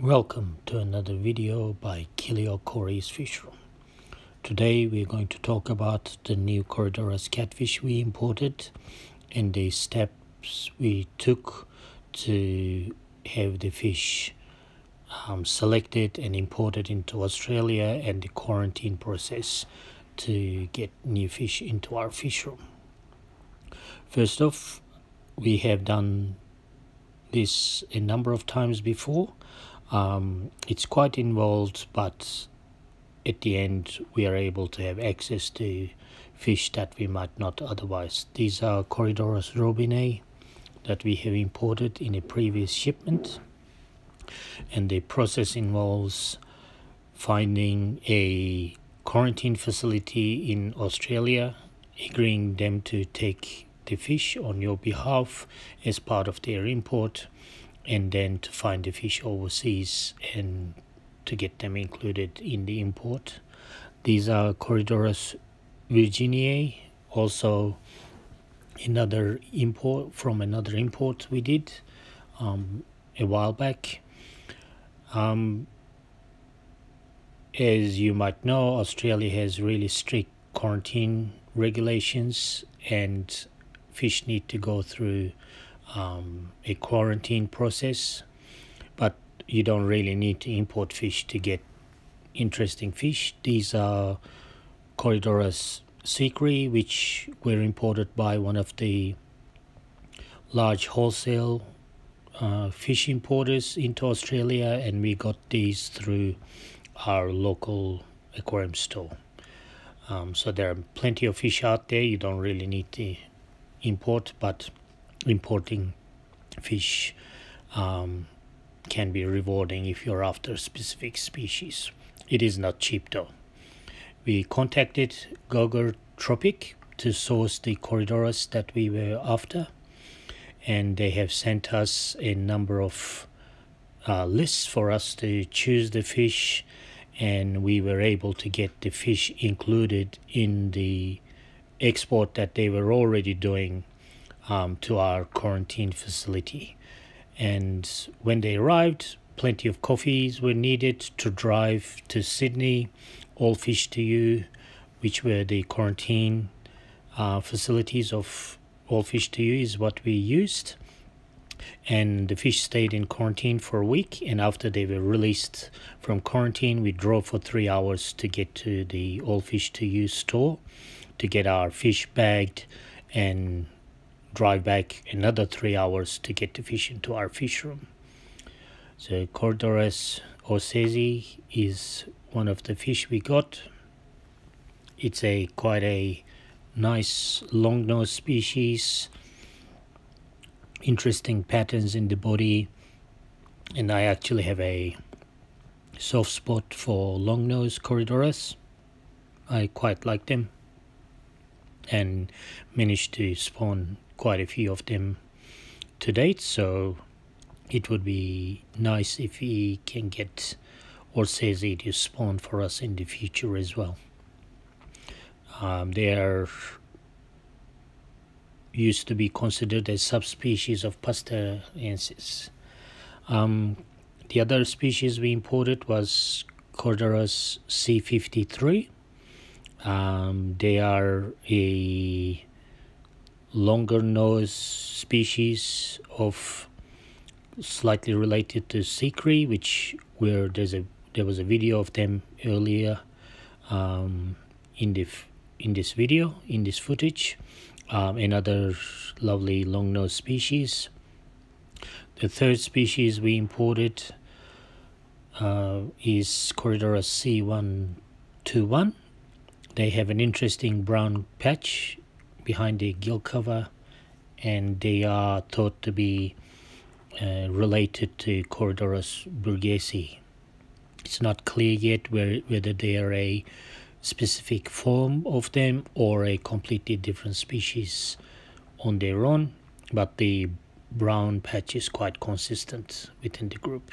Welcome to another video by Corydoras Fish Room. Today we're going to talk about the new Corydoras catfish we imported and the steps we took to have the fish selected and imported into Australia, and the quarantine process to get new fish into our fish room. First off, we have done this a number of times before. It's quite involved, but at the end we are able to have access to fish that we might not otherwise. These are Corydoras robinae that we have imported in a previous shipment, and the process involves finding a quarantine facility in Australia, agreeing them to take the fish on your behalf as part of their import, and then to find the fish overseas and to get them included in the import. These are Corydoras virginiae, also another import from another import we did a while back. As you might know, Australia has really strict quarantine regulations, and fish need to go through a quarantine process, but you don't really need to import fish to get interesting fish. These are Corydoras C053, which were imported by one of the large wholesale fish importers into Australia, and we got these through our local aquarium store. So there are plenty of fish out there. You don't really need to import, but importing fish can be rewarding if you're after a specific species. It is not cheap though. We contacted Gogger Tropic to source the Corydoras that we were after, and they have sent us a number of lists for us to choose the fish, and we were able to get the fish included in the export that they were already doing to our quarantine facility. And when they arrived, plenty of coffees were needed to drive to Sydney. All fish to you, which were the quarantine facilities of All Fish to You, is what we used. And the fish stayed in quarantine for a week, and after they were released from quarantine, we drove for 3 hours to get to the All Fish to You store to get our fish bagged, and drive back another 3 hours to get the fish into our fish room. So Corydoras orcesi is one of the fish we got. It's quite a nice long-nosed species, interesting patterns in the body, and I actually have a soft spot for long-nosed Corydoras. I quite like them and managed to spawn quite a few of them to date, so it would be nice if we can get orcesi to spawn for us in the future as well. They are used to be considered a subspecies of Pasteuriensis. The other species we imported was Corydoras C053. They are a longer nose species of slightly related to C053, which there was a video of them earlier in this footage. Another lovely long nose species. The third species we imported is Corydoras C121. They have an interesting brown patch behind the gill cover, and they are thought to be related to Corydoras burgessi. It's not clear yet whether they are a specific form of them or a completely different species on their own, but the brown patch is quite consistent within the group.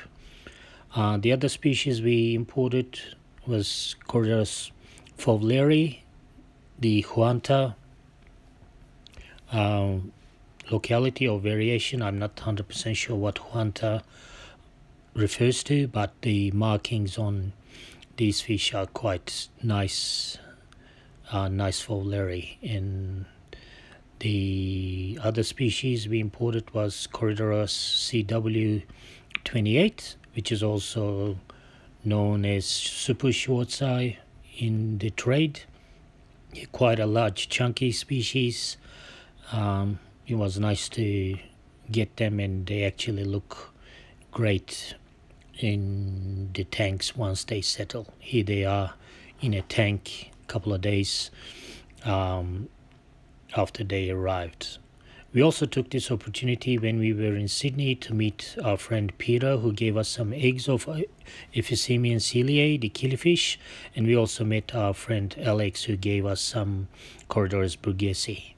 The other species we imported was Corydoras fowleri, the Huanta locality or variation. I'm not 100% sure what Huanta refers to, but the markings on these fish are quite nice, nice fowleri. And the other species we imported was Corydoras C058, which is also known as super Huanta in the trade. Quite a large chunky species. It was nice to get them, and they actually look great in the tanks once they settle. Here they are in a tank a couple of days after they arrived. We also took this opportunity when we were in Sydney to meet our friend Peter, who gave us some eggs of Ephysemian ciliae, the killifish, and we also met our friend Alex, who gave us some Corydoras burgessi.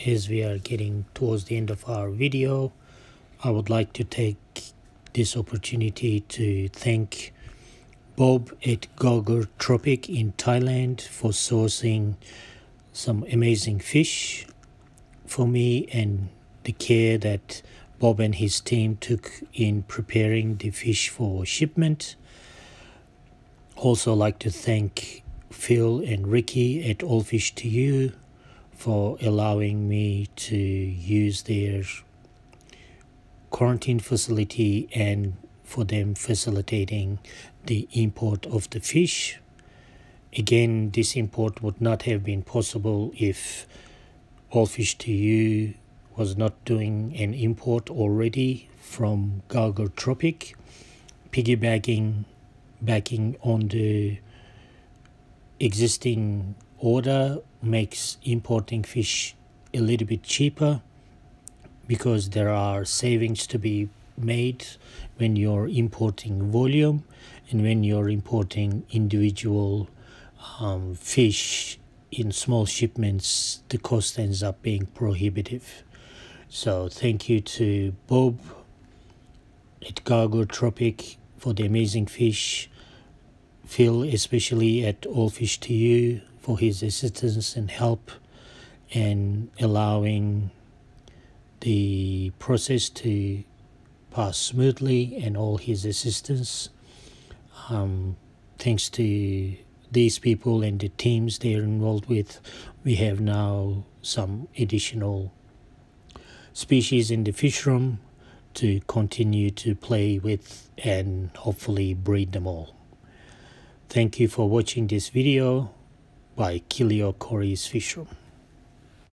As we are getting towards the end of our video, I would like to take this opportunity to thank Bob at Gargar Tropic in Thailand for sourcing some amazing fish for me, and the care that Bob and his team took in preparing the fish for shipment. Also like to thank Phil and Ricky at All Fish to You for allowing me to use their quarantine facility and for them facilitating the import of the fish. Again, this import would not have been possible if All Fish to You was not doing an import already from Gargar Tropic, piggybacking on the existing order makes importing fish a little bit cheaper, because there are savings to be made when you're importing volume, and when you're importing individual fish in small shipments, the cost ends up being prohibitive. So thank you to Bob at Gargar Tropic for the amazing fish, Phil especially at All Fish to You for his assistance and help and allowing the process to pass smoothly, and all his assistance. Thanks to these people and the teams they're involved with, we have now some additional species in the fish room to continue to play with and hopefully breed them all. Thank you for watching this video by Kilio Cory's Fish Room.